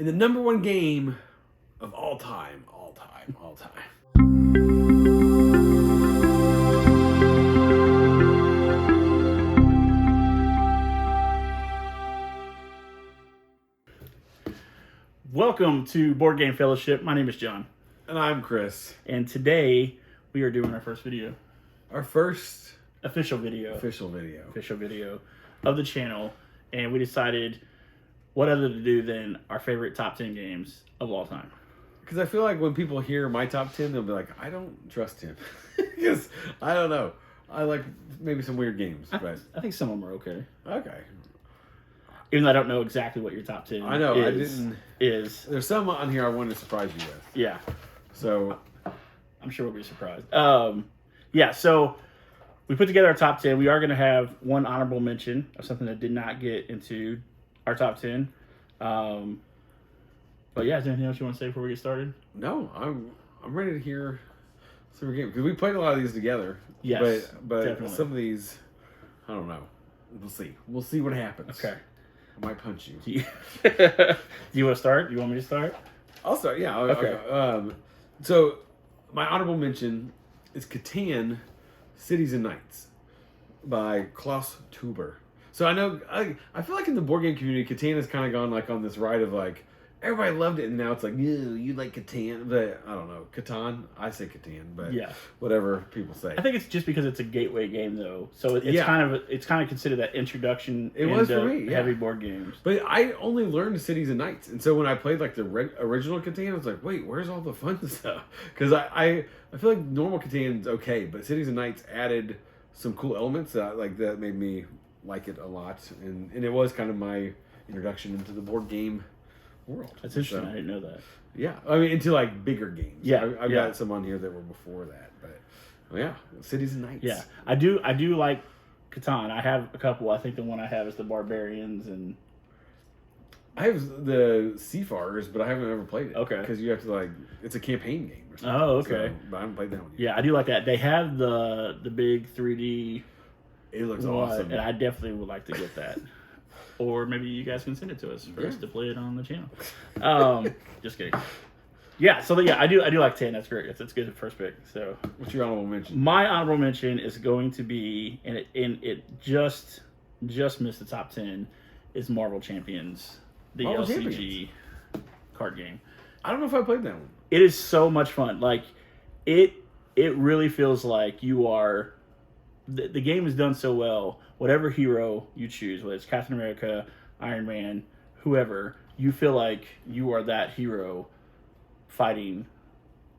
in the number one game of all time. Welcome to Board Game Fellowship. My name is John. And I'm Chris. And today we are doing our first video. Our first official video of the channel. And we decided what other to do than our favorite top 10 games of all time. Because I feel like when people hear my top 10, they'll be like, I don't trust him. Because, I don't know. I like maybe some weird games. But I think some of them are okay. Okay. Even though I don't know exactly what your top 10 I know, is. There's some on here I wanted to surprise you with. Yeah. So, I'm sure we'll be surprised. Yeah, so we put together our top 10. We are going to have one honorable mention of something that did not get into our top 10. But yeah, is there anything else you want to say before we get started? No, I'm ready to hear some of your games. Because we played a lot of these together. Yes, but definitely. Some of these, I don't know. We'll see. We'll see what happens. Okay. I might punch you. Do you want to start? You want me to start? I'll start, yeah. Okay. So, my honorable mention is Catan Cities and Nights by Klaus Tuber. So I know, I feel like in the board game community, Catan has kind of gone like on this ride of like, everybody loved it, and now it's like, you like Catan, but I don't know, Catan, I say Catan, but yeah, whatever people say. I think it's just because it's a gateway game though, so it's kind of considered that introduction. It was for me, heavy board games. But I only learned Cities and Nights, and so when I played like the original Catan, I was like, wait, where's all the fun stuff? Because I feel like normal Catan's okay, but Cities and Nights added some cool elements that made me like it a lot, and it was kind of my introduction into the board game world. That's interesting. I didn't know that. Yeah, I mean into like bigger games. Yeah, I've got some on here that were before that, but yeah, Cities and Nights. Yeah, I do like Catan. I have a couple. I think the one I have is the Barbarians, and I have the Seafarers, but I haven't ever played it. Okay, because you have to it's a campaign game or something. Oh, okay. So, but I haven't played that one yet. Yeah, I do like that. They have the big 3D. It looks awesome, and I definitely would like to get that. Or maybe you guys can send it to us for us to play it on the channel. Just kidding. Yeah, so I do like 10. That's great. That's good first pick. So, what's your honorable mention? My honorable mention is going to be, and it just missed the top 10, is Marvel Champions, the Marvel LCG Champions card game. I don't know if I played that one. It is so much fun. Like it really feels like you are. The game is done so well. Whatever hero you choose, whether it's Captain America, Iron Man, whoever, you feel like you are that hero fighting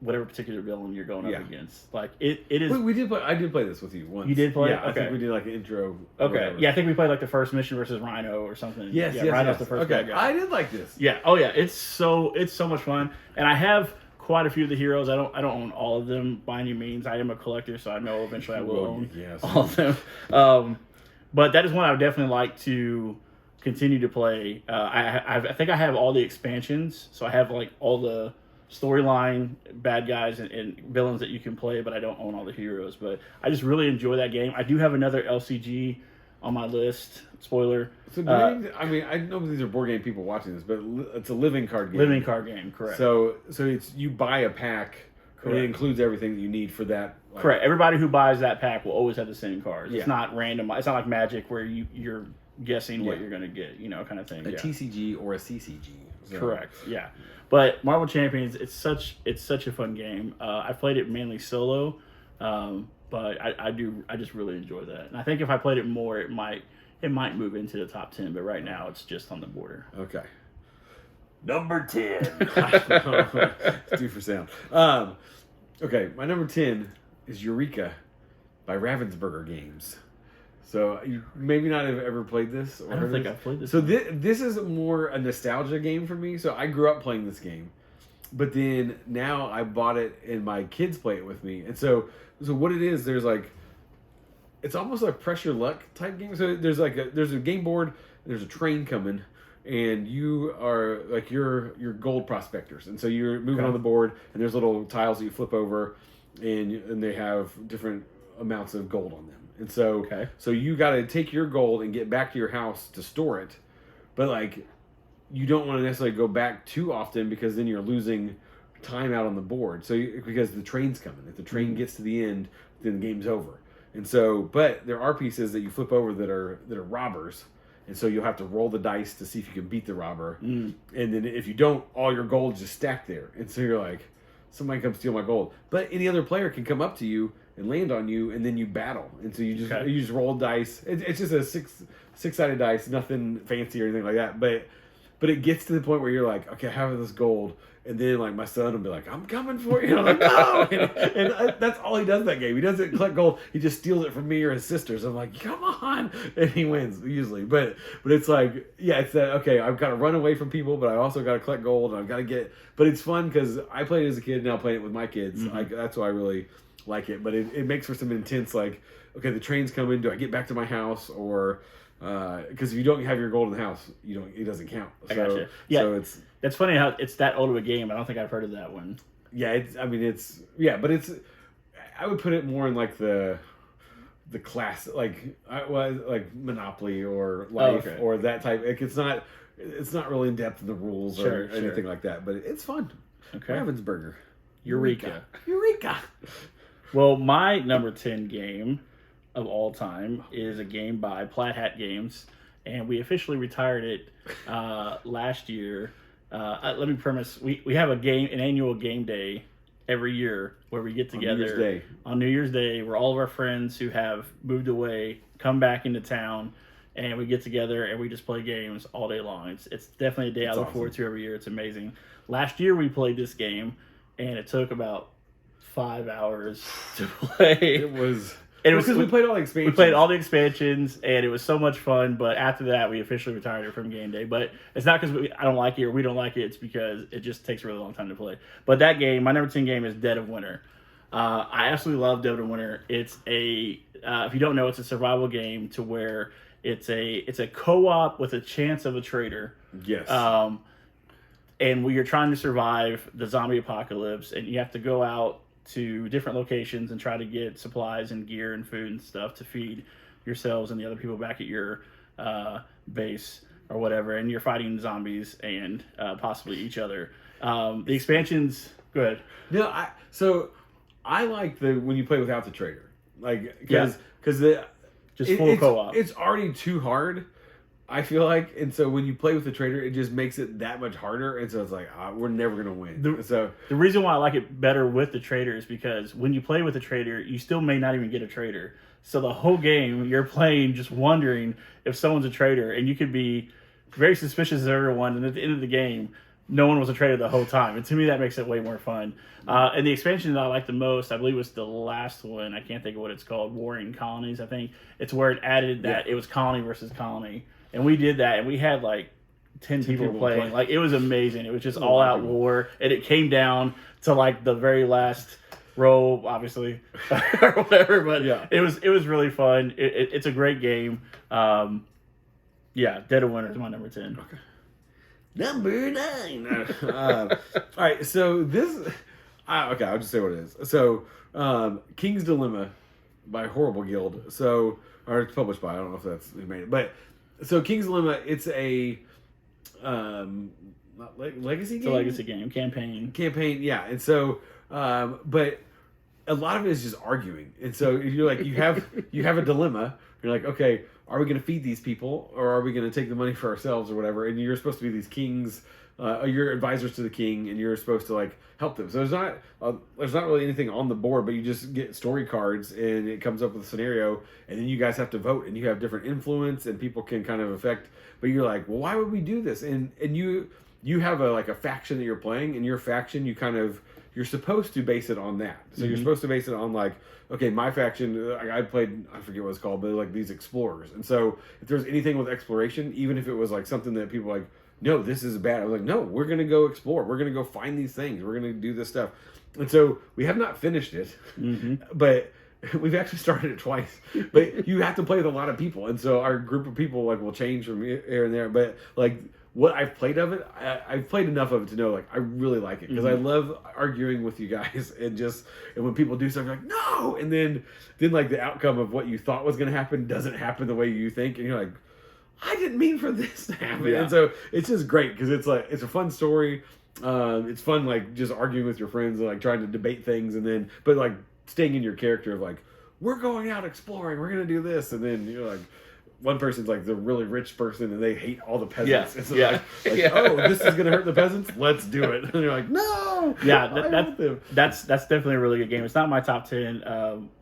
whatever particular villain you're going up against. Like it is. We did play. I did play this with you once. You did play? Yeah, Okay. I think we did like an intro. Okay. Whatever. Yeah, I think we played like the first mission versus Rhino or something. Yes. Rhino's the first bad guy. I did like this. Yeah. Oh yeah. It's so much fun, and I have quite a few of the heroes. I don't own all of them by any means. I am a collector, so I know eventually I will own all of them. But that is one I would definitely like to continue to play. I think I have all the expansions, so I have like all the storyline bad guys and villains that you can play, but I don't own all the heroes. But I just really enjoy that game. I do have another LCG on my list. Spoiler. So I mean, I know these are board game people watching this, but it's a living card game. Living card game, correct. So it's you buy a pack. Correct. It includes everything that you need for that. Correct. Everybody who buys that pack will always have the same cards. Yeah. It's not random. It's not like Magic where you're guessing what you're going to get, kind of thing. A TCG or a CCG. So. Correct. Yeah. But Marvel Champions, it's such a fun game. I played it mainly solo, but I just really enjoy that. And I think if I played it more, it might move into the top 10. But right now, it's just on the border. Okay. Number 10. It's due for sound. Okay, my number 10 is Eureka by Ravensburger Games. So you maybe not have ever played this. Or I don't think I've played this. So this is more a nostalgia game for me. So I grew up playing this game, but then now I bought it and my kids play it with me. And so what it is, there's like, it's almost like pressure luck type game. So there's a game board, there's a train coming, and you are like your gold prospectors, and so you're moving on the board, and there's little tiles that you flip over, and they have different amounts of gold on them. And so so you got to take your gold and get back to your house to store it, but like you don't want to necessarily go back too often because then you're losing time out on the board. So because the train's coming, if the train gets to the end, then the game's over. And so, but there are pieces that you flip over that are robbers, and so you'll have to roll the dice to see if you can beat the robber. And then if you don't, all your gold just stacked there, and so you're like, somebody come steal my gold. But any other player can come up to you and land on you, and then you battle. And so you just roll dice. It's just a six-sided dice, nothing fancy or anything like that. But it gets to the point where you're like, okay, I have this gold. And then, like, my son will be like, I'm coming for you. And I'm like, no. And that's all he does in that game. He doesn't collect gold. He just steals it from me or his sisters. I'm like, come on. And he wins, usually. But it's like, yeah, it's that, okay, I've got to run away from people, but I also got to collect gold. And I've got to get... But it's fun because I played it as a kid, and now playing it with my kids. That's why I really like it. But it makes for some intense, like, okay, the train's coming. Do I get back to my house? Or... because if you don't have your gold in the house, it doesn't count. I gotcha. Yeah, so that's funny how it's that old of a game. I don't think I've heard of that one. Yeah, but I would put it more in like the class, like Monopoly or Life or that type. Like it's not really in depth in the rules or anything like that, but it's fun. Okay, Ravensburger, Eureka. Well, my number 10 game of all time is a game by Plaid Hat Games, and we officially retired it last year. Let me premise: we have an annual game day every year where we get together on New Year's Day, where all of our friends who have moved away come back into town, and we get together and we just play games all day long. It's definitely a day I look forward to every year. It's amazing. Last year we played this game, and it took about 5 hours to play. It was because we played all the expansions. We played all the expansions, and it was so much fun. But after that, we officially retired it from game day. But it's not because I don't like it or we don't like it. It's because it just takes a really long time to play. But that game, my number 10 game, is Dead of Winter. I absolutely love Dead of Winter. It's if you don't know, it's a survival game to where it's a co-op with a chance of a traitor. Yes. And you're trying to survive the zombie apocalypse, and you have to go out to different locations and try to get supplies and gear and food and stuff to feed yourselves and the other people back at your base or whatever, and you're fighting zombies and possibly each other. The expansions, go ahead. No, I like when you play without the traitor, like because full co-op. It's already too hard, I feel like, and so when you play with the traitor, it just makes it that much harder, and so it's like we're never gonna win. The reason why I like it better with the traitor is because when you play with the traitor, you still may not even get a traitor. So the whole game you're playing just wondering if someone's a traitor, and you could be very suspicious of everyone, and at the end of the game, no one was a traitor the whole time. And to me, that makes it way more fun. And the expansion that I like the most, I believe, was the last one. I can't think of what it's called. Warring Colonies, I think. It's where it added that it was colony versus colony. And we did that, and we had like 10 people playing. Like, it was amazing. It was just all-out war, and it came down to like the very last row, obviously, or whatever. But it was really fun. It's a great game. Dead of Winter is my number 10. Okay. Number 9. All right, so this... okay, I'll just say what it is. So, King's Dilemma by Horrible Guild. So, or it's published by, I don't know if that's who made it. But, so King's Dilemma, it's a... legacy game? It's a legacy game. Campaign, yeah. And so, but a lot of it is just arguing. And so, you're like, you have a dilemma. You're like, okay, are we going to feed these people, or are we going to take the money for ourselves, or whatever? And you're supposed to be these kings, you're advisors to the king, and you're supposed to like help them. So there's not really anything on the board, but you just get story cards, and it comes up with a scenario, and then you guys have to vote, and you have different influence, and people can kind of affect. But you're like, well, why would we do this? And you have a faction that you're playing, and your faction you're supposed to base it on that. So you're supposed to base it on like, okay, my faction, I played, I forget what it's called, but like these explorers. And so if there's anything with exploration, even if it was like something that people like, no, this is bad. I was like, no, we're going to go explore. We're going to go find these things. We're going to do this stuff. And so we have not finished it, but we've actually started it twice. But you have to play with a lot of people. And so our group of people like will change from here and there. But like, what I've played of it, I've played enough of it to know, like, I really like it. Because I love arguing with you guys. And when people do something, like, no! And then like, the outcome of what you thought was going to happen doesn't happen the way you think. And you're like, I didn't mean for this to happen. Yeah. And so it's just great because it's like it's a fun story. It's fun like just arguing with your friends and like trying to debate things and then but like staying in your character of like we're going out exploring, we're gonna do this, and then you're like one person's like the really rich person and they hate all the peasants. Yeah. And so Yeah. like oh, this is gonna hurt the peasants, let's do it. And you're like, no. Yeah, that's definitely a really good game. It's not my top 10.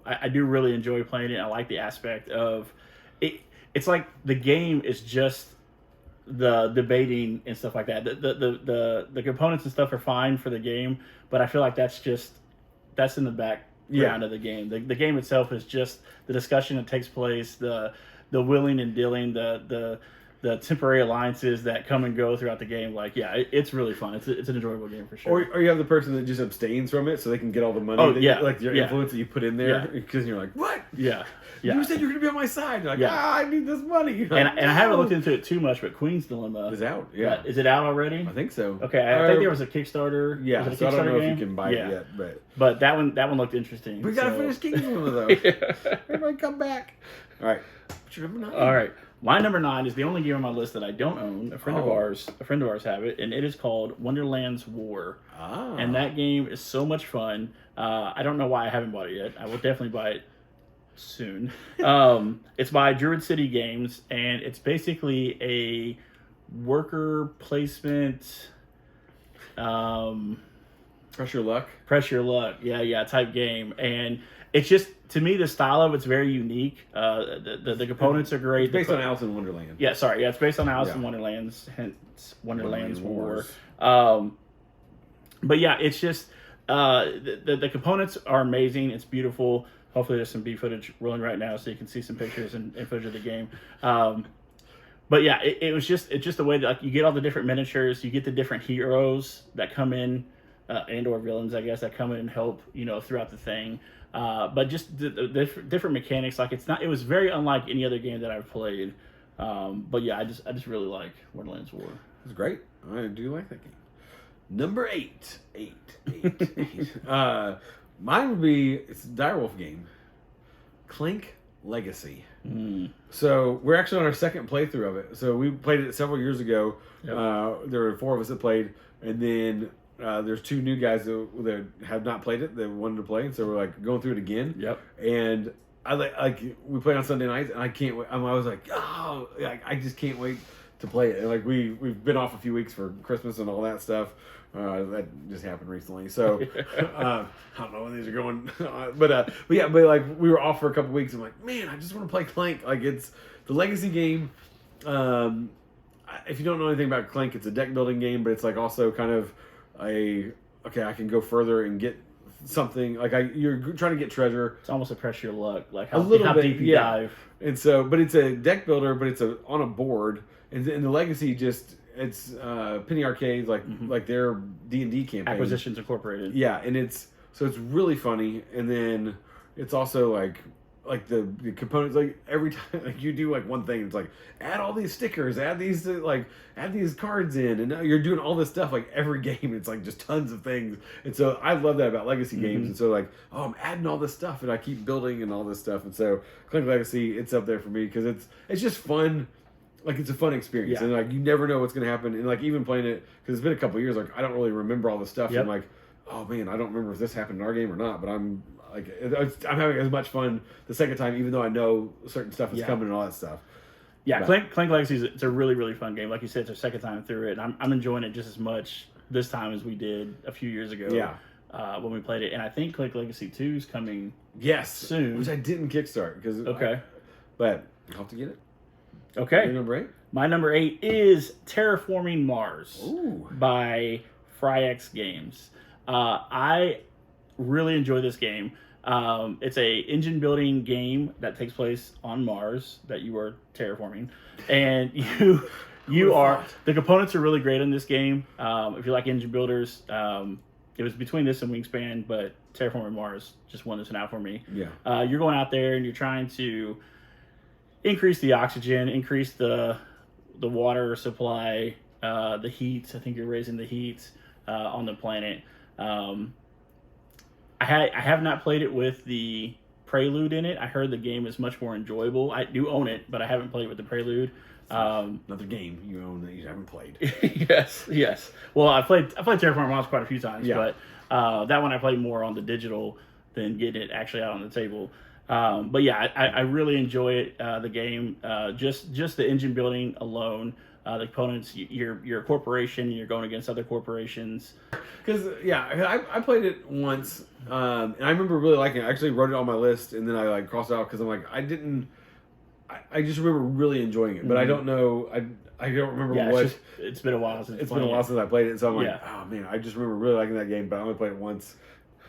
I do really enjoy playing it. I like the aspect of it. It's like the game is just the debating and stuff like that. The components and stuff are fine for the game, but I feel like that's in the background of the game. The game itself is just the discussion that takes place, the willing and dealing, the temporary alliances that come and go throughout the game. Like, yeah, it's really fun. It's an enjoyable game for sure. Or you have the person that just abstains from it so they can get all the money. Oh, that yeah. like your Yeah. influence that you put in there Yeah. because you're like, what? Yeah. You said you're going to be on my side. You're like, Yeah. I need this money. You're And like, I haven't "No." looked into it too much, but Queen's Dilemma It's out. Yeah. Is it out already? I think so. Okay, I think there was a Kickstarter. Yeah, was it a so I don't Kickstarter know game? if you can buy it yet, but that one looked interesting. we gotta so- finish King's Dilemma though. Everybody come back. All right, what's your number 9? All right, my number 9 is the only game on my list that I don't own. A friend of Oh. ours have it, and it is called Wonderland's War. Ah, And that game is so much fun. I don't know why I haven't bought it yet. I will definitely buy it soon. It's by Druid City Games, and it's basically a worker placement. Press Your Luck. Press your luck, yeah, type game, and it's just to me the style of it's very unique. The components are great. It's based on Alice in Wonderland. Yeah, sorry, yeah, it's based on Alice in Yeah. Wonderland's, hence Wonderland's War. Wars. But yeah, it's just the components are amazing. It's beautiful. Hopefully, there's some B footage rolling right now, so you can see some pictures and footage of the game. But yeah, it's just the way that like, you get all the different miniatures, you get the different heroes that come in, and or villains, I guess, that come in and help throughout the thing. But just the different mechanics, like it was very unlike any other game that I've played. But yeah, I just really like Wonderland's War. It's great. I do like that game. Number 8. Mine would be it's a Direwolf game. Clank Legacy. So we're actually on our second playthrough of it. So we played it several years ago. Yep. There were 4 of us that played, and then there's 2 new guys that have not played it that wanted to play, and so we're like going through it again. Yep. And I like we played on Sunday nights, and I can't wait. I was like, oh, I just can't wait to play it. And like we've been off a few weeks for Christmas and all that stuff. That just happened recently, so I don't know when these are going, but like we were off for a couple weeks. I'm like, man, I just want to play Clank. Like it's the legacy game. If you don't know anything about Clank, it's a deck building game, but it's like also kind of I can go further and get something. Like you're trying to get treasure. It's almost a press your luck, like A little how bit, deep you yeah. dive. And so, but it's a deck builder, but it's on a board, and the legacy it's Penny Arcade, like their D&D campaign. Acquisitions Incorporated. Yeah, and it's really funny, and then it's also like the components, like every time like you do like one thing, it's like add all these stickers, add these cards in, and now you're doing all this stuff like every game. It's like just tons of things, and so I love that about legacy games. And so like, oh, I'm adding all this stuff, and I keep building and all this stuff, and so Clank Legacy, it's up there for me because it's just fun. Like it's a fun experience, Yeah. and like you never know what's gonna happen. And like even playing it because it's been a couple of years, like I don't really remember all the stuff. Yep. I'm like, oh man, I don't remember if this happened in our game or not. But I'm having as much fun the second time, even though I know certain stuff is coming and all that stuff. Yeah, Clank Legacy it's a really, really fun game. Like you said, it's our second time through it, and I'm enjoying it just as much this time as we did a few years ago. Yeah. When we played it, and I think Clank Legacy 2 is coming. Yes, soon. which I didn't kickstart because but I'll have to get it. Okay. Your number 8? My number 8 is Terraforming Mars. Ooh. By Fryex Games. I really enjoy this game. It's a engine building game that takes place on Mars that you are terraforming, and you are the components are really great in this game. If you like engine builders, it was between this and Wingspan, but Terraforming Mars just won this one out for me. Yeah. You're going out there and you're trying to increase the oxygen, increase the water supply, the heat. I think you're raising the heat on the planet. I have not played it with the Prelude in it. I heard the game is much more enjoyable. I do own it, but I haven't played it with the Prelude. Another game you own that you haven't played. yes. Well, I played Terraforming Mars quite a few times, Yeah. but that one I played more on the digital than getting it actually out on the table. But yeah, I really enjoy it. The game, just the engine building alone. The components, you're a corporation, you're going against other corporations. Because I played it once, and I remember really liking it. I actually wrote it on my list, and then I like crossed it out because I'm like I just remember really enjoying it, but I don't know. I don't remember what. It's been a while since it's been a while since I played it, so I'm like, Yeah. oh man, I just remember really liking that game, but I only played it once.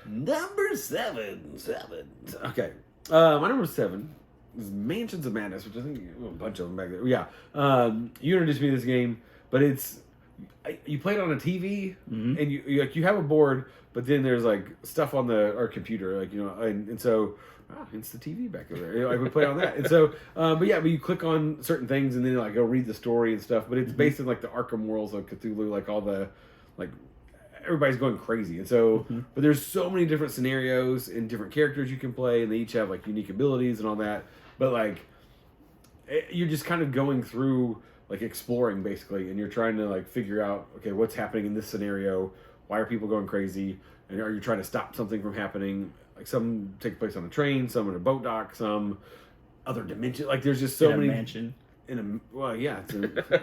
Number seven. Okay, my number 7 is Mansions of Madness, which I think a bunch of them back there. Yeah, you introduced me to this game, but you play it on a TV, and you have a board, but then there's like stuff on our computer, like and so. It's the TV back over there. Like we play on that, and so, but you click on certain things, and then like go read the story and stuff. But it's based in like the Arkham worlds of Cthulhu, like all the, like everybody's going crazy, and so, but there's so many different scenarios and different characters you can play, and they each have like unique abilities and all that. But like, you're just kind of going through like exploring basically, and you're trying to like figure out, okay, what's happening in this scenario? Why are people going crazy? And are you trying to stop something from happening? Like some take place on a train, some in a boat dock, some other dimension. Like there's just so many mansion. I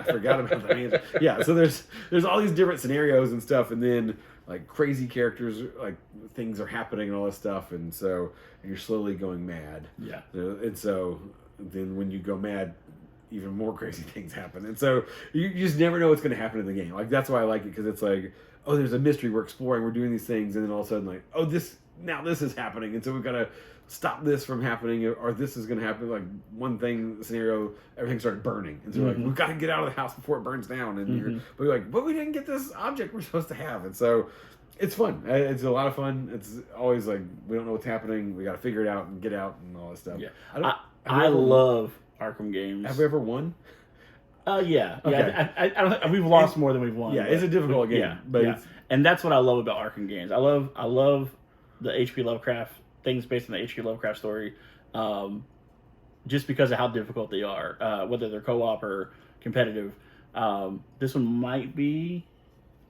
forgot about the mansion. Yeah, so there's all these different scenarios and stuff, and then like crazy characters, like things are happening and all this stuff, and so you're slowly going mad. Yeah. And so then when you go mad, even more crazy things happen, and so you just never know what's going to happen in the game. Like that's why I like it, because it's like, oh, there's a mystery, we're exploring, we're doing these things, and then all of a sudden like, oh, this is happening, and so we've got to stop this from happening, or this is going to happen. Like one thing scenario, everything started burning, and so we're like, we've got to get out of the house before it burns down, and but we're like, but we didn't get this object we're supposed to have, and so it's fun. It's a lot of fun. It's always like we don't know what's happening, we got to figure it out and get out and all that stuff. Yeah, I love Arkham games. Have we ever won? Yeah. Okay. Yeah. I don't, we've lost more than we've won. Yeah, it's a difficult game, but and that's what I love about Arkham games. I love the H.P. Lovecraft things based on the H.P. Lovecraft story, just because of how difficult they are, whether they're co-op or competitive. This one might be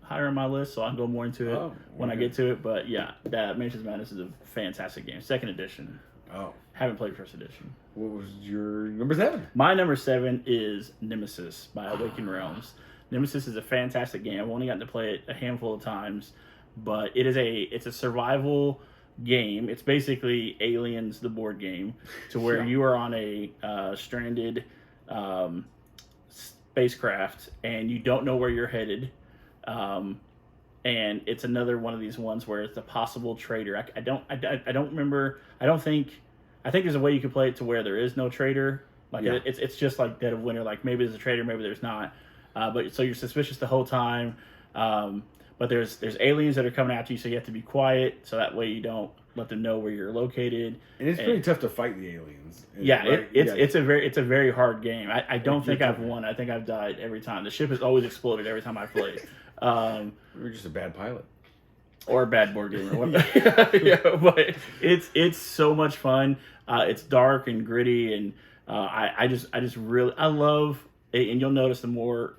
higher on my list, so I'll go more into it when I get to it. But yeah, that Mansions of Madness is a fantastic game. Second edition. Oh. Haven't played first edition. What was your number 7? My number 7 is Nemesis by Awakened Realms. Nemesis is a fantastic game. I've only gotten to play it a handful of times, but it's a survival game. It's basically Aliens, the board game, to where you are on a stranded spacecraft and you don't know where you're headed. And it's another one of these ones where it's a possible traitor. I don't remember. I think there's a way you can play it to where there is no traitor. Like it's just like Dead of Winter. Like maybe there's a traitor, maybe there's not. But so you're suspicious the whole time. But there's aliens that are coming after you, so you have to be quiet, so that way you don't let them know where you're located. And it's pretty tough to fight the aliens. It's a very hard game. I don't think I've won. I think I've died every time. The ship has always exploded every time I've played. You're just a bad pilot. Or a bad board game or whatever. But it's so much fun. It's dark and gritty, and I just really love. And you'll notice the more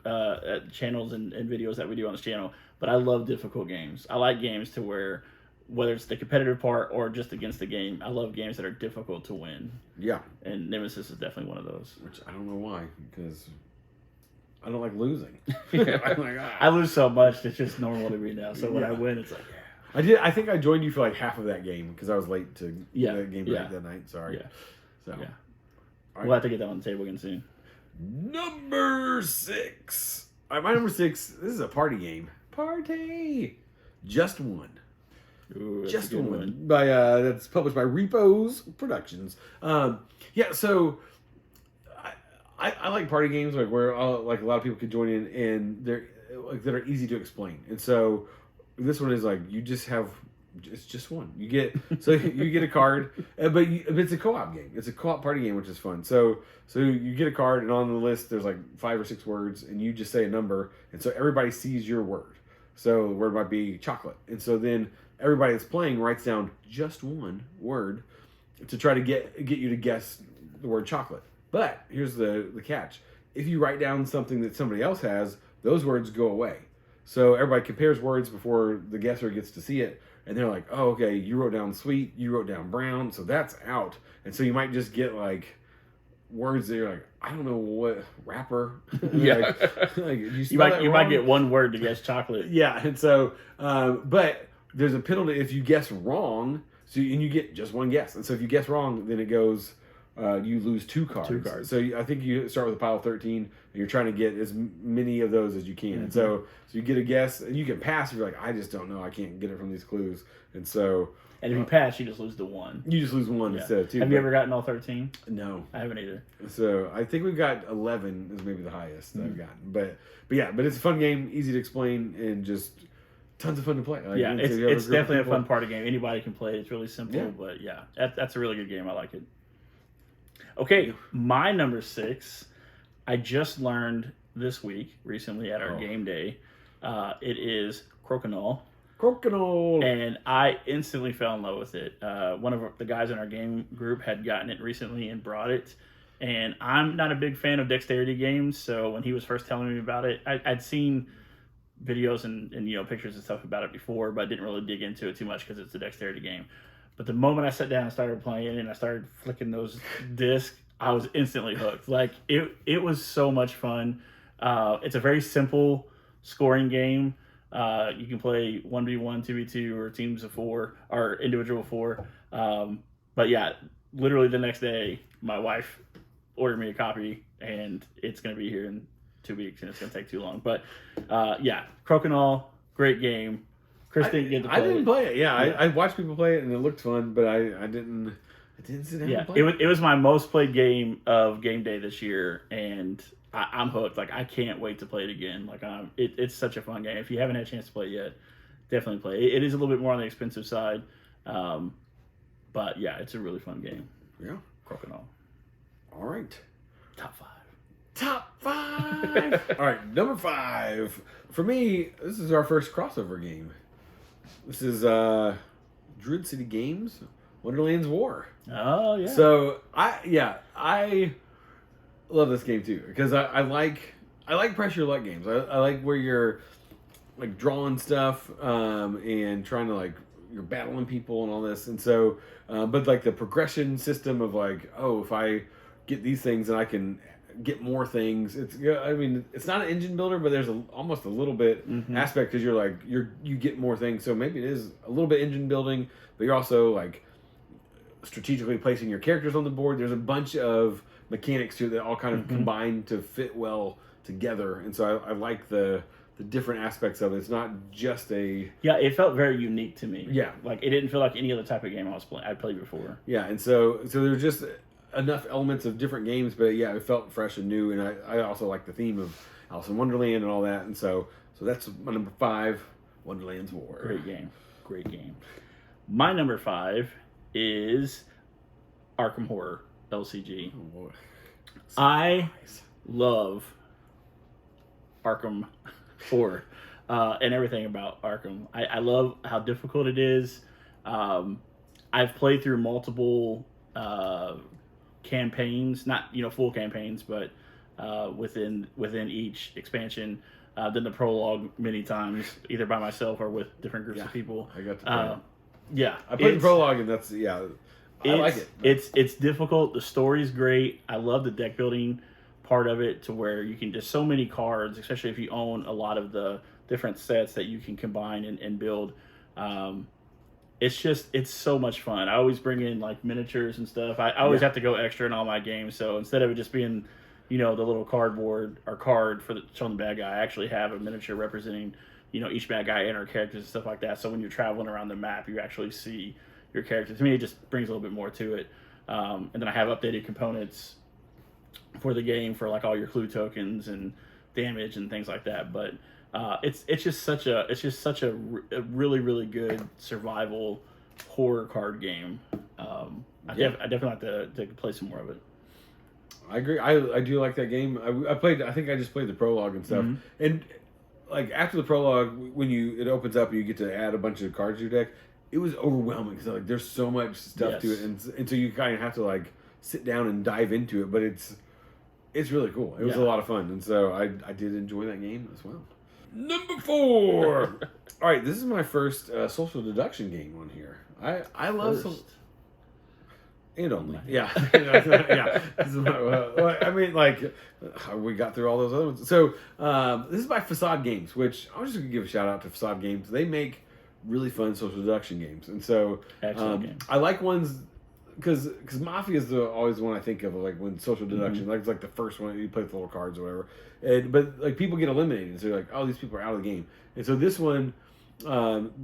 channels and videos that we do on this channel. But I love difficult games. I like games to where, whether it's the competitive part or just against the game, I love games that are difficult to win. Yeah. And Nemesis is definitely one of those. Which I don't know why, because I don't like losing. I'm like, I lose so much, it's just normal to me now. So when I win, it's like, I think I joined you for like half of that game because I was late to that game that night. Sorry. Yeah. So. Yeah. Right. We'll have to get that on the table again soon. Number 6. All right, my number 6. This is a party game. Party. Just One. Ooh, Just One. By that's published by Repos Productions. So I like party games like where like a lot of people could join in, and they're like that are easy to explain. And so this one is like it's just one. You get you get a card, but it's a co-op game. It's a co-op party game, which is fun. So you get a card, and on the list there's like 5 or 6 words, and you just say a number, and so everybody sees your word. So the word might be chocolate, and so then everybody that's playing writes down just one word to try to get you to guess the word chocolate. But here's the catch: if you write down something that somebody else has, those words go away. So everybody compares words before the guesser gets to see it, and they're like, "Oh, okay, you wrote down sweet, you wrote down brown, so that's out." And so you might just get like words that you're like, "I don't know what rapper." Yeah, like, you might get one word to guess chocolate. Yeah, and so but there's a penalty if you guess wrong. So and you get just one guess, and so if you guess wrong, then it goes. You lose 2 cards. 2 cards. So I think you start with a pile of 13, and you're trying to get as many of those as you can. And so you get a guess, and you can pass if you're like, I just don't know, I can't get it from these clues. And so... And if you pass, you just lose the 1. You just lose 1 instead of 2. Have you ever gotten all 13? No. I haven't either. So I think we've got 11 is maybe the highest that I've gotten. But it's a fun game, easy to explain, and just... tons of fun to play. Like, it's definitely a fun party game. Anybody can play it. It's really simple, but that's a really good game. I like it. Okay, my number 6, I just learned this week, recently at our game day. It is Crokinole. Crokinole! And I instantly fell in love with it. One of the guys in our game group had gotten it recently and brought it. And I'm not a big fan of dexterity games, so when he was first telling me about it, I'd seen videos and pictures and stuff about it before, but I didn't really dig into it too much because it's a dexterity game. But the moment I sat down and started playing and I started flicking those discs, I was instantly hooked. Like it was so much fun. It's a very simple scoring game. You can play 1v1, 2v2, or teams of 4, or individual 4. But yeah, literally the next day, my wife ordered me a copy, and it's going to be here in 2 weeks, and it's going to take too long. But Crokinole, great game. Chris didn't get to play it. I didn't play it. Yeah, I watched people play it, and it looked fun, but I didn't sit down and play it. It was my most played game of game day this year, and I'm hooked. Like, I can't wait to play it again. Like, it's such a fun game. If you haven't had a chance to play it yet, definitely play it. It is a little bit more on the expensive side, but yeah, it's a really fun game. Yeah, Crokinole. All right. Top 5. All right, number 5. For me, this is our first crossover game. This is Druid City Games, Wonderland's War. Oh, yeah. So, I love this game too, because I like pressure luck games. I like where you're like drawing stuff and trying to like you're battling people and all this. And so but like the progression system of like, oh, if I get these things and I can get more things. It's not an engine builder, but there's almost a little bit aspect because you get more things. So maybe it is a little bit engine building, but you're also like strategically placing your characters on the board. There's a bunch of mechanics to it that all kind of combine to fit well together. And so I like the different aspects of it. It's not just a... Yeah, it felt very unique to me. Yeah. Like, it didn't feel like any other type of game I'd played before. Yeah, and so there's just enough elements of different games, but yeah, it felt fresh and new, and I also like the theme of Alice in Wonderland and all that, and so that's my number 5, Wonderland's War. Great game. My number 5 is Arkham Horror LCG. Oh, boy. I love Arkham Horror and everything about Arkham. I love how difficult it is. I've played through multiple campaigns, not full campaigns, but within each expansion. Done the prologue many times, either by myself or with different groups of people. I got to play. I played the prologue, and that's I like it. It's difficult. The story's great. I love the deck building part of it, to where you can just so many cards, especially if you own a lot of the different sets that you can combine and build. It's so much fun. I always bring in like miniatures and stuff. I always have to go extra in all my games. So instead of it just being, the little cardboard or card for showing the bad guy, I actually have a miniature representing, each bad guy and our characters and stuff like that. So when you're traveling around the map, you actually see your characters. To me, it just brings a little bit more to it. And then I have updated components for the game for like all your clue tokens and damage and things like that. But it's just such a really, really good survival horror card game. I definitely like to play some more of it. I agree. I do like that game. I think I just played the prologue and stuff. And like after the prologue, when it opens up and you get to add a bunch of cards to your deck, it was overwhelming because like there's so much stuff to it, and so you kind of have to like sit down and dive into it. But It's really cool. It was a lot of fun, and so I did enjoy that game as well. Number 4. All right, this is my first social deduction game on here. I love and only yeah. This is I mean, like we got through all those other ones. So this is by Facade Games, which I'm just gonna give a shout out to Facade Games. They make really fun social deduction games, and so I like ones. Because Mafia is always the one I think of, like when social deduction, like it's like the first one you play with the little cards or whatever, but like people get eliminated, so you're like, oh, these people are out of the game, and so this one,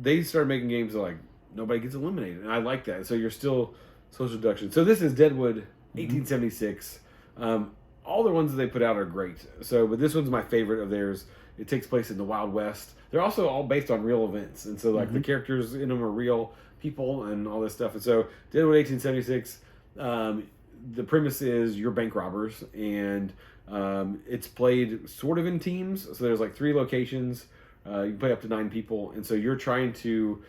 they started making games that like nobody gets eliminated, and I like that. So you're still social deduction. So this is Deadwood 1876. All the ones that they put out are great. So, but this one's my favorite of theirs. It takes place in the Wild West. They're also all based on real events, and so like the characters in them are real people and all this stuff. And so Deadwood 1876, the premise is you're bank robbers, and it's played sort of in teams. So there's like 3 locations. You can play up to 9 people, and so you're trying to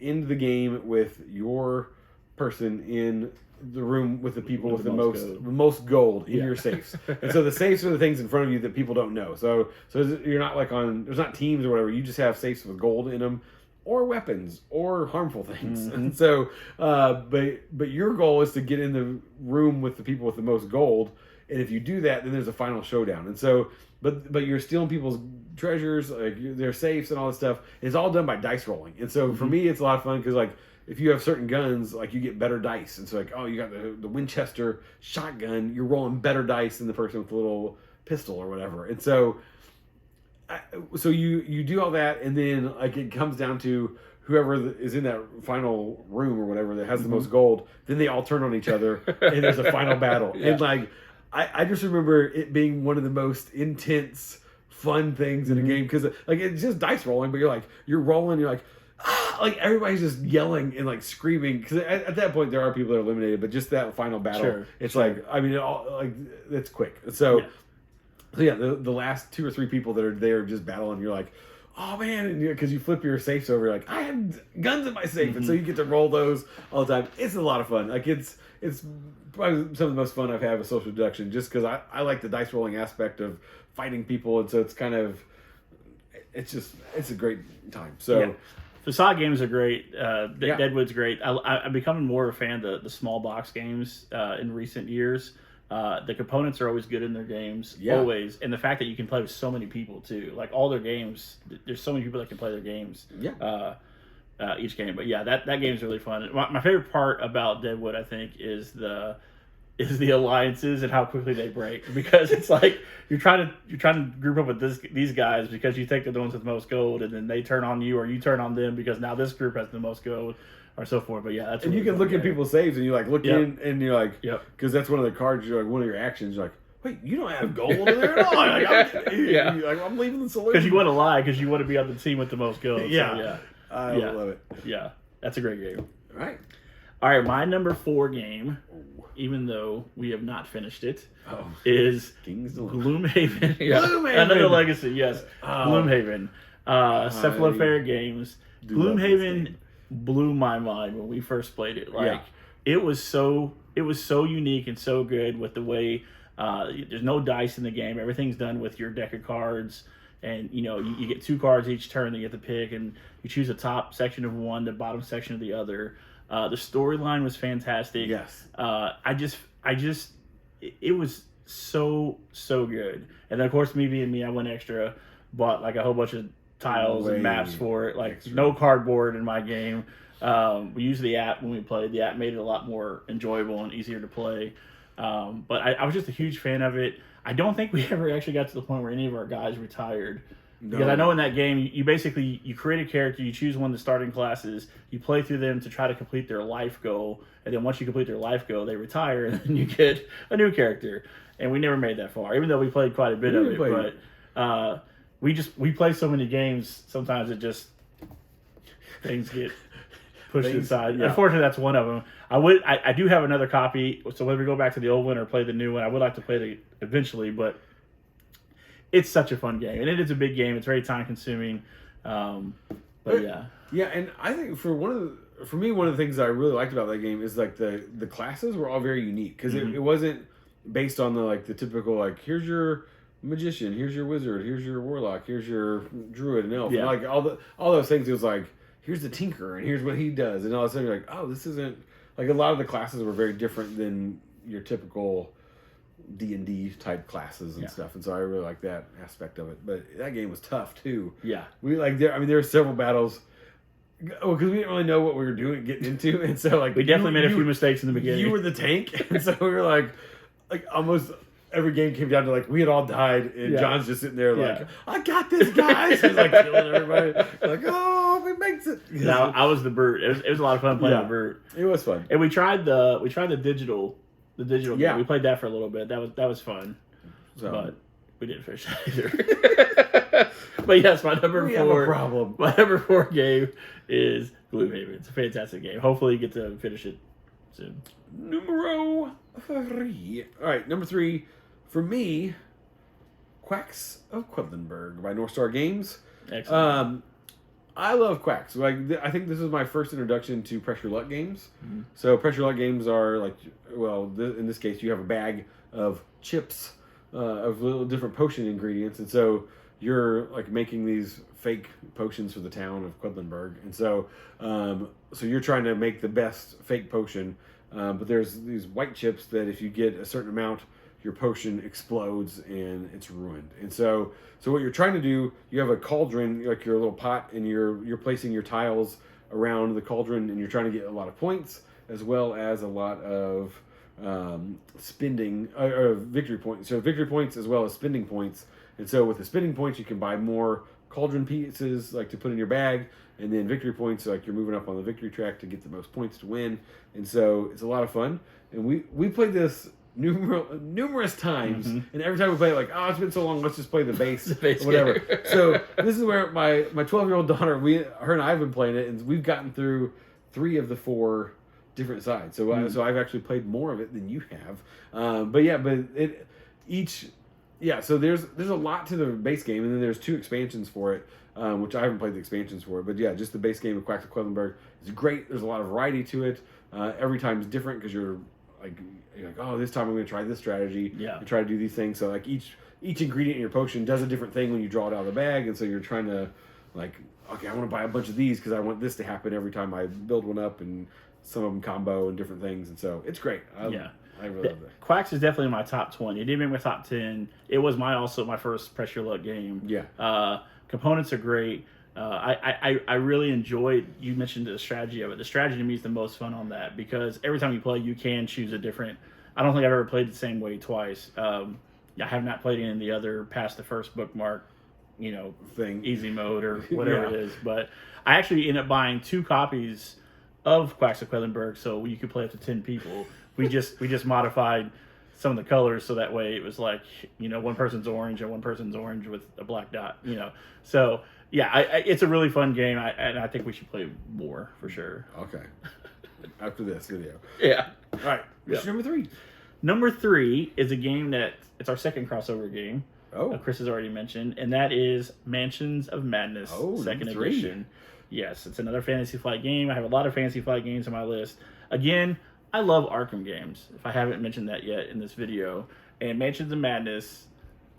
end the game with your person in the room with the people with the most gold in your safes. And so the safes are the things in front of you that people don't know. So you're not like there's not teams or whatever. You just have safes with gold in them, or weapons, or harmful things. And so, but your goal is to get in the room with the people with the most gold. And if you do that, then there's a final showdown. And so, but you're stealing people's treasures, like their safes and all this stuff. It's all done by dice rolling. And so for me, it's a lot of fun because like if you have certain guns, like you get better dice. And so like, oh, you got the Winchester shotgun, you're rolling better dice than the person with the little pistol or whatever. And so. So you do all that, and then like it comes down to whoever is in that final room or whatever that has the most gold. Then they all turn on each other, and there's a final battle. And like I just remember it being one of the most intense, fun things in a game because like it's just dice rolling, but you're rolling, you're like. Like everybody's just yelling and like screaming because at that point there are people that are eliminated, but just that final battle, it's like I mean, it's quick. So. So yeah, the last 2 or 3 people that are there just battling, you're like, oh man, because you flip your safes over, you're like, I had guns in my safe, and so you get to roll those all the time. It's a lot of fun. Like it's probably some of the most fun I've had with social deduction, just because I like the dice rolling aspect of fighting people, and so it's kind of it's a great time. So. Facade games are great. Deadwood's great. I'm becoming more of a fan of the small box games in recent years. The components are always good in their games, always, and the fact that you can play with so many people too, like all their games. There's so many people that can play their games. Each game, but that game is really fun. My favorite part about Deadwood, I think, is the alliances and how quickly they break, because it's like you're trying to group up with these guys because you think they're the ones with the most gold, and then they turn on you or you turn on them because now this group has the most gold. Or so forth, but that's and you can look at people's saves and you like look in and you're like, because that's one of the cards. You're like one of your actions. You're like, wait, you don't have gold in there at all. Like, I'm leaving the saloon because you want to lie because you want to be on the team with the most gold. I love it. Yeah, that's a great game. All right. My number 4 game, even though we have not finished it, is Gloomhaven. Gloomhaven, another legacy. Yes, Gloomhaven. Cephalofair Games. Gloomhaven blew my mind when we first played it. It was so unique and so good with the way there's no dice in the game. Everything's done with your deck of cards, and you get 2 cards each turn that you have to pick, and you choose the top section of one, the bottom section of the other. The storyline was fantastic. It was so good. And then of course, me being me, I went extra, bought like a whole bunch of tiles and maps for it, like no cardboard in my game. We used the app when we played. The app made it a lot more enjoyable and easier to play. But I was just a huge fan of it. I don't think we ever actually got to the point where any of our guys retired. Because I know in that game, you basically create a character, you choose one of the starting classes, you play through them to try to complete their life goal, and then once you complete their life goal, they retire, and then you get a new character. And we never made that far, even though we played quite a bit of it. But we play so many games, sometimes it just things get pushed aside. Unfortunately, that's one of them. I do have another copy, so whether we go back to the old one or play the new one, I would like to play it eventually, but it's such a fun game, and it is a big game. It's very time consuming, but and I think for me, one of the things that I really liked about that game is like the classes were all very unique because it wasn't based on the typical here's your magician, here's your wizard, here's your warlock, here's your druid and elf, and all those things. It was like, here's the tinker and here's what he does, and all of a sudden you're like, oh, this isn't a lot of the classes were very different than your typical D&D type classes and stuff, and so I really like that aspect of it. But that game was tough too. Yeah, there were several battles. Well, because we didn't really know what we were getting into, and so we definitely made a few mistakes in the beginning. You were the tank, and so we were like almost every game came down to we had all died, and John's just sitting there I got this, guys. He's killing everybody. Oh, we makes it. No, I was the brute. It was a lot of fun playing the brute. It was fun, and we tried the digital game. We played that for a little bit. That was fun, but we didn't finish that either. But yes, my number 4. Have a problem. My number 4 game is Gloomhaven. It's a fantastic game. Hopefully, you get to finish it soon. Numero 3. All right, number 3 for me. Quacks of Quedlinburg by North Star Games. Excellent. I love Quacks. I think this is my first introduction to Pressure Luck games. Mm-hmm. So Pressure Luck games are in this case, you have a bag of chips of little different potion ingredients, and so you're making these fake potions for the town of Quedlinburg, and so you're trying to make the best fake potion. But there's these white chips that if you get a certain amount, your potion explodes and it's ruined. And so what you're trying to do, you have a cauldron, your little pot, and you're placing your tiles around the cauldron, and you're trying to get a lot of points as well as a lot of spending or victory points. So victory points as well as spending points. And so with the spending points, you can buy more cauldron pieces to put in your bag, and then victory points you're moving up on the victory track to get the most points to win. And so it's a lot of fun. And we played this numerous times, and every time we play it, it's been so long, let's just play the base, or whatever. So this is where my 12-year-old daughter, her and I have been playing it, and we've gotten through 3 of the 4 different sides. So so I've actually played more of it than you have. So there's a lot to the base game, and then there's 2 expansions for it, which I haven't played the expansions for. But yeah, just the base game of Quacks of Quedlinburg is great. There's a lot of variety to it. Every time is different because you're like, oh, this time I'm going to try this strategy and try to do these things. So each ingredient in your potion does a different thing when you draw it out of the bag, and so you're trying to okay, I want to buy a bunch of these because I want this to happen every time I build one up, and some of them combo and different things, and so it's great. I really love it. Quacks is definitely my top 20. It didn't make my top 10. It was also my first Pressure Luck game. Yeah. Components are great. I really enjoyed, you mentioned the strategy of it. The strategy to me is the most fun on that, because every time you play, you can choose a different. I don't think I've ever played the same way twice. I have not played any of the other past the first bookmark, thing, easy mode or whatever it is. But I actually ended up buying 2 copies of Quacks of Quedlinburg, so you could play up to 10 people. We just modified some of the colors so that way it was one person's orange and one person's orange with a black dot. So yeah, it's a really fun game, and I think we should play more for sure. Okay. After this video. Yeah. All right. What's your number 3? Number 3 is a game it's our second crossover game. Oh. Chris has already mentioned, and that is Mansions of Madness, second edition. Yes, it's another Fantasy Flight game. I have a lot of Fantasy Flight games on my list. Again, I love Arkham games, if I haven't mentioned that yet in this video. And Mansions of Madness,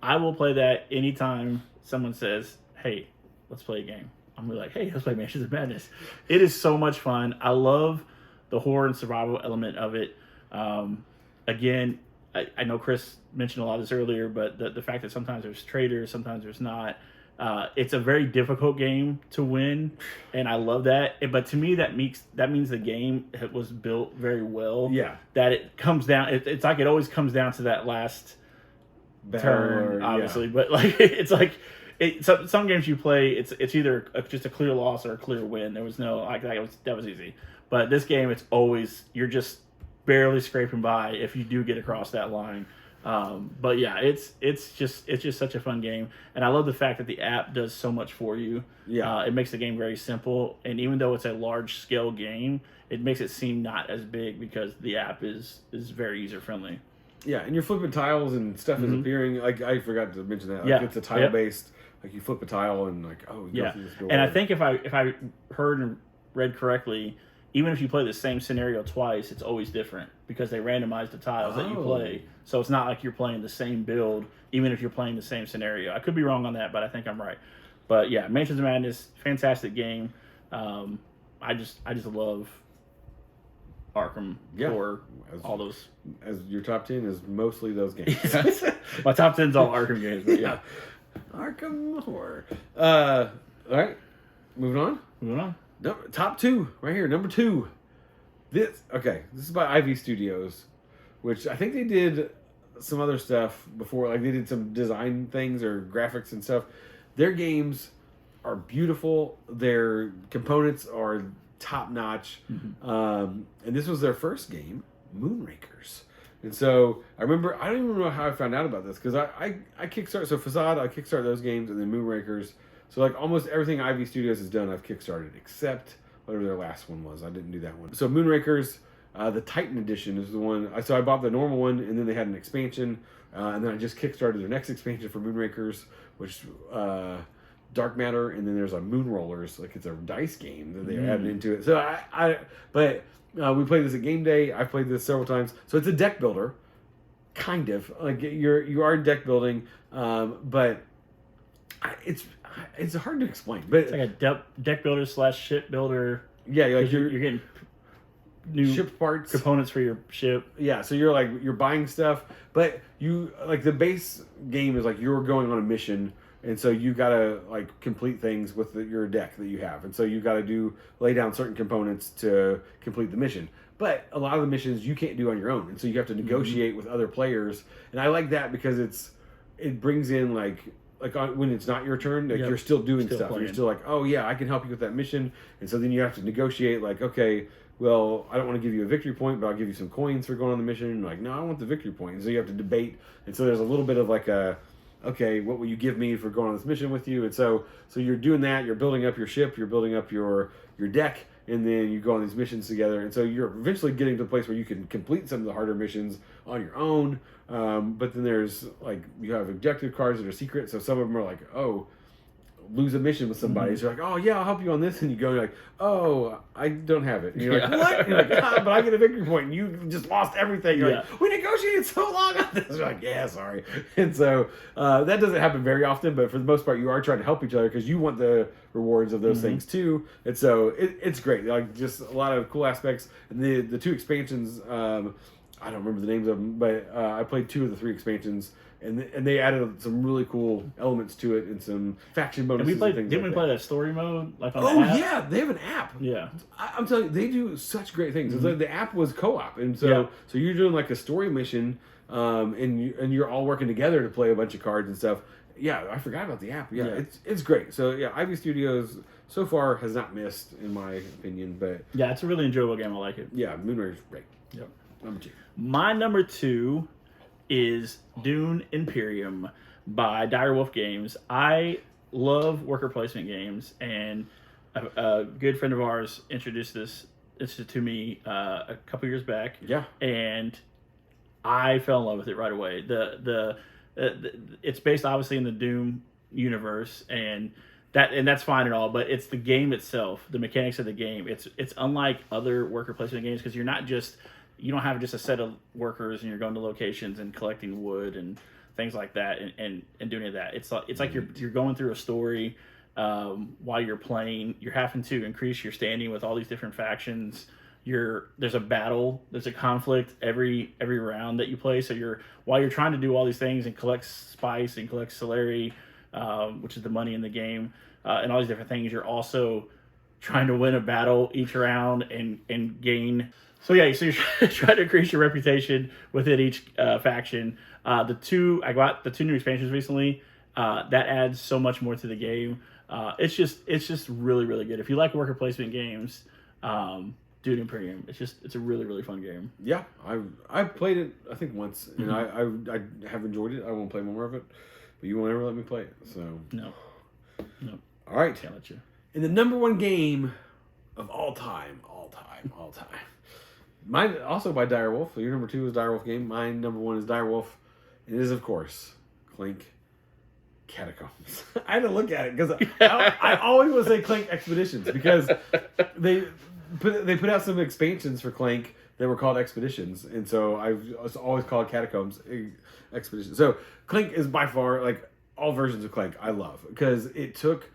I will play that anytime someone says, hey, let's play a game. I'm really like, hey, let's play Mansions of Madness. It is so much fun. I love the horror and survival element of it. Again, I know Chris mentioned a lot of this earlier, but the fact that sometimes there's traitors, sometimes there's not. It's a very difficult game to win, and I love that. But to me, that means the game was built very well. Yeah. That it comes down. It's like it always comes down to that last turn, obviously. Yeah. But it's some games you play, it's either just a clear loss or a clear win. There was no that was easy. But this game, it's always you're just barely scraping by if you do get across that line. But yeah, it's just such a fun game, and I love the fact that the app does so much for you. Yeah, it makes the game very simple, and even though it's a large scale game, it makes it seem not as big because the app is very user friendly. Yeah, and you're flipping tiles and stuff is appearing. I forgot to mention that. It's a tile based. You flip a tile and you go through this door. And I think if I heard and read correctly, even if you play the same scenario twice, it's always different because they randomize the tiles that you play. So it's not like you're playing the same build, even if you're playing the same scenario. I could be wrong on that, but I think I'm right. But yeah, Mansions of Madness, fantastic game. I just love Arkham Horror, all those. As your top 10 is mostly those games. My top 10's all Arkham games, but yeah. Arkham Horror. All right, moving on. Top 2, right here, number 2. This is by Ivy Studios, which I think they did some other stuff before, like they did some design things or graphics and stuff. Their games are beautiful. Their components are top notch. And this was their first game, Moonrakers. And so I remember, I don't even know how I found out about this because I kickstarted. So Facade, I kickstarted those games, and then Moonrakers. So like almost everything Ivy Studios has done, I've kickstarted except whatever their last one was. I didn't do that one. So Moonrakers, the Titan edition is the one. So I bought the normal one, and then they had an expansion, and then I just kickstarted their next expansion for Moonrakers, which Dark Matter, and then there's a Moon Rollers, like it's a dice game that they added into it. So we played this at Game Day. I've played this several times. So it's a deck builder, kind of like you are deck building, but it's hard to explain. But it's like a deck builder / ship builder. Yeah, like you're getting new ship parts, components for your ship. Yeah, so you're buying stuff, but you like the base game is like you're going on a mission. And so you gotta like complete things with your deck that you have, and so you gotta lay down certain components to complete the mission. But a lot of the missions you can't do on your own, and so you have to negotiate with other players. And I like that because it brings in like when it's not your turn, like you're still doing stuff. Playing. You're still like, oh yeah, I can help you with that mission, and so then you have to negotiate. Like, okay, well, I don't want to give you a victory point, but I'll give you some coins for going on the mission. And like, no, I want the victory point. And so you have to debate, and so there's a little bit of like okay, what will you give me for going on this mission with you? And so you're doing that, you're building up your ship, you're building up your deck, and then you go on these missions together. And so you're eventually getting to a place where you can complete some of the harder missions on your own. But then there's like, you have objective cards that are secret. So some of them are like, oh, lose a mission with somebody. So you're like, oh yeah, I'll help you on this. And you go, you're like, oh, I don't have it. And you're like, what? And you're like, but I get a victory point. And you just lost everything. You're like, we negotiated so long on this. You're like, yeah, sorry. And so that doesn't happen very often, but for the most part, you are trying to help each other because you want the rewards of those things too. And so it's great. Like just a lot of cool aspects. And the 2 expansions, I don't remember the names of them, but I played 2 of the 3 expansions. And they added some really cool elements to it and some faction bonuses. Didn't we play that story mode? Like on the app? Yeah, they have an app. Yeah, I'm telling you, they do such great things. The app was co-op, and so you're doing like a story mission, and you're all working together to play a bunch of cards and stuff. Yeah, I forgot about the app. Yeah. It's great. So yeah, Ivy Studios so far has not missed in my opinion, but yeah, it's a really enjoyable game. I like it. Yeah, Moonraker's great. Yep. Number 2. My number 2 is Dune Imperium by Direwolf Games. I love worker placement games, and a good friend of ours introduced this to me a couple years back. Yeah, and I fell in love with it right away. It's based obviously in the Doom universe, and that's fine and all, but it's the game itself, the mechanics of the game. It's unlike other worker placement games because you don't have just a set of workers and you're going to locations and collecting wood and things like that and doing it that. It's like you're going through a story while you're playing. You're having to increase your standing with all these different factions. There's a battle, there's a conflict every round that you play. So while you're trying to do all these things and collect spice and collect Solari, which is the money in the game, and all these different things, you're also trying to win a battle each round and gain. So you're trying to increase your reputation within each faction. I got the 2 new expansions recently. That adds so much more to the game. It's just really, really good. If you like worker placement games, Dune Imperium, it's a really, really fun game. Yeah, I've played it I think once, and I have enjoyed it. I won't play more of it, but you won't ever let me play it. So no. All right, can't let you. In the number 1 game of all time. Mine also by Direwolf. So your number 2 is Direwolf game. Mine number 1 is Direwolf. It is, of course, Clank Catacombs. I had to look at it because I always want to say Clank Expeditions because they put out some expansions for Clank that were called Expeditions, and so I've always called Catacombs Expeditions. So Clank is by far, like, all versions of Clank I love, because it took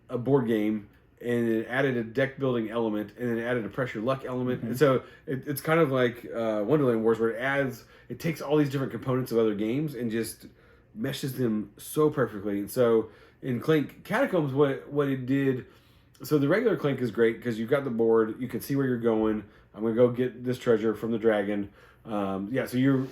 a board game and it added a deck building element, and then it added a pressure luck element. And so it's kind of like Wonderland Wars, where it takes all these different components of other games and just meshes them so perfectly. And so in Clank Catacombs, what it did, so the regular Clank is great because you've got the board, you can see where you're going. I'm gonna go get this treasure from the dragon. So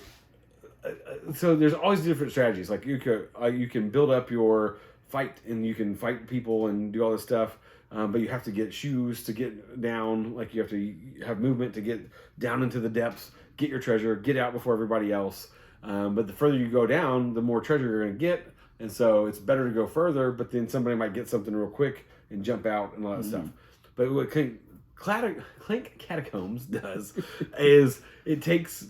there's always different strategies. Like you can build up your fight, and you can fight people and do all this stuff. But you have to get shoes to get down. Like you have to have movement to get down into the depths, get your treasure, get out before everybody else. But the further you go down, the more treasure you're going to get. And so it's better to go further, but then somebody might get something real quick and jump out and all that stuff. But what Clank Catacombs does is it takes,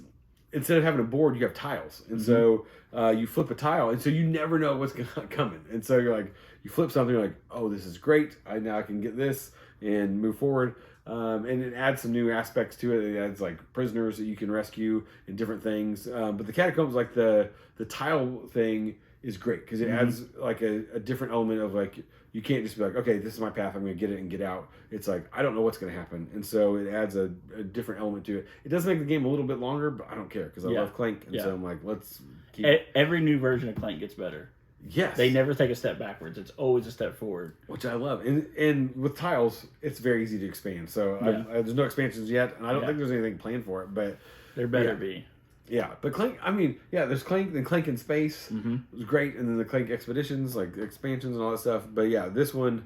instead of having a board, you have tiles. And so you flip a tile, and so you never know what's coming. And so you're like, you flip something, you're like, oh, this is great. Now I can get this and move forward. And it adds some new aspects to it. It adds like prisoners that you can rescue and different things. But the Catacombs, like the tile thing is great because it adds like a different element of like, you can't just be like, okay, this is my path, I'm going to get it and get out. It's like, I don't know what's going to happen. And so it adds a different element to it. It does make the game a little bit longer, but I don't care because I love Clank. And so I'm like, let's keep every new version of Clank gets better. Yes. They never take a step backwards. It's always a step forward. Which I love. And with tiles, it's very easy to expand. So there's no expansions yet, and I don't think there's anything planned for it, but there better be. Yeah, but Clank, I mean, there's Clank, then Clank in Space was great, and then the Clank Expeditions, like expansions and all that stuff. But yeah, this one,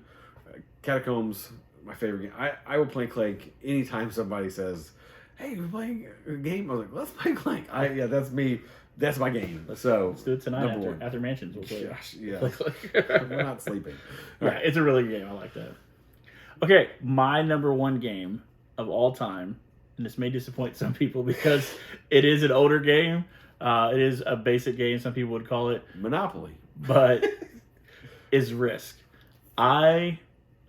Catacombs, my favorite game. I will play Clank anytime somebody says, hey, we're playing a game. I was like, let's play Clank. That's me. That's my game. Let's do it tonight after Mansions. We'll play. Gosh, we're not sleeping. Right. It's a really good game. I like that. Okay, my number one game of all time, and this may disappoint some people because it is an older game. It is a basic game, some people would call it. Monopoly. But is Risk. I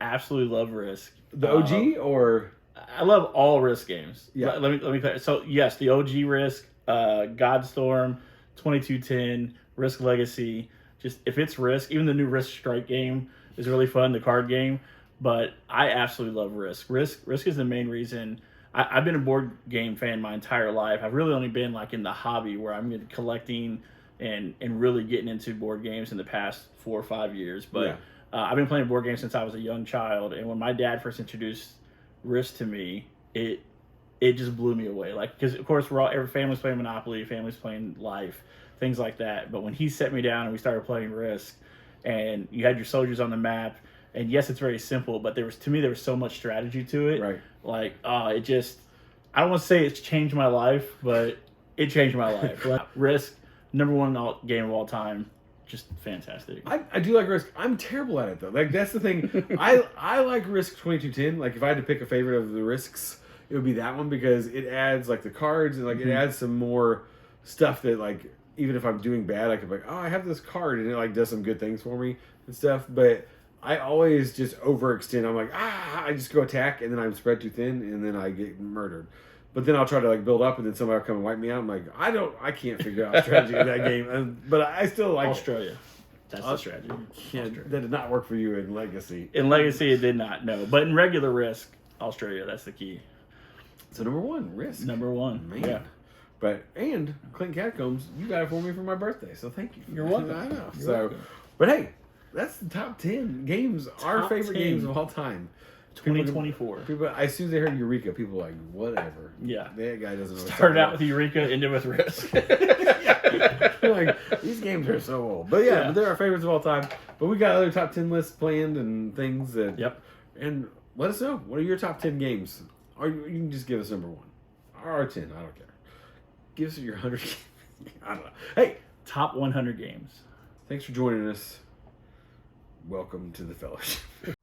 absolutely love Risk. The OG or? I love all Risk games. Yeah. Let me clarify. So, yes, the OG Risk, Godstorm, 2210, Risk Legacy. Just if it's Risk, even the new Risk Strike game is really fun, the card game. But I absolutely love Risk. Risk is the main reason. I've been a board game fan my entire life. I've really only been like in the hobby where I'm collecting and really getting into board games in the past 4 or 5 years. But I've been playing board games since I was a young child. And when my dad first introduced Risk to me, it just blew me away. Like, because of course every family's playing Monopoly, family's playing Life, things like that. But when he set me down and we started playing Risk, and you had your soldiers on the map, and yes, it's very simple, but there was so much strategy to it. Right. Like, it just, I don't want to say it's changed my life, but it changed my life. Like, Risk, number one game of all time. Just fantastic. I do like Risk. I'm terrible at it though. Like that's the thing. I like Risk 2210. Like if I had to pick a favorite of the Risks, it would be that one because it adds like the cards and like it adds some more stuff that like even if I'm doing bad, I could be like, oh, I have this card and it like does some good things for me and stuff. But I always just overextend. I'm like, I just go attack and then I'm spread too thin and then I get murdered. But then I'll try to like build up and then somebody will come and wipe me out. I'm like, I can't figure out strategy in that game. But I still like Australia. That's the strategy. That did not work for you in Legacy. In Legacy, it did not, no. But in regular Risk, Australia, that's the key. So number one, Risk. Number one, man. Yeah. And Clank Catacombs, you got it for me for my birthday, so thank you. You're welcome. I know. Welcome. But hey, that's the top 10 games, our favorite games of all time. 2024. People, as soon as they heard Eureka, people were like, whatever. Yeah. That guy doesn't know. Started out with Eureka, ended with Risk. Like, these games are so old. But but they're our favorites of all time. But we got other top 10 lists planned and things that. Yep. And let us know. What are your top 10 games? Or you can just give us number one. Or 10, I don't care. Give us your 100. I don't know. Hey. Top 100 games. Thanks for joining us. Welcome to the fellowship.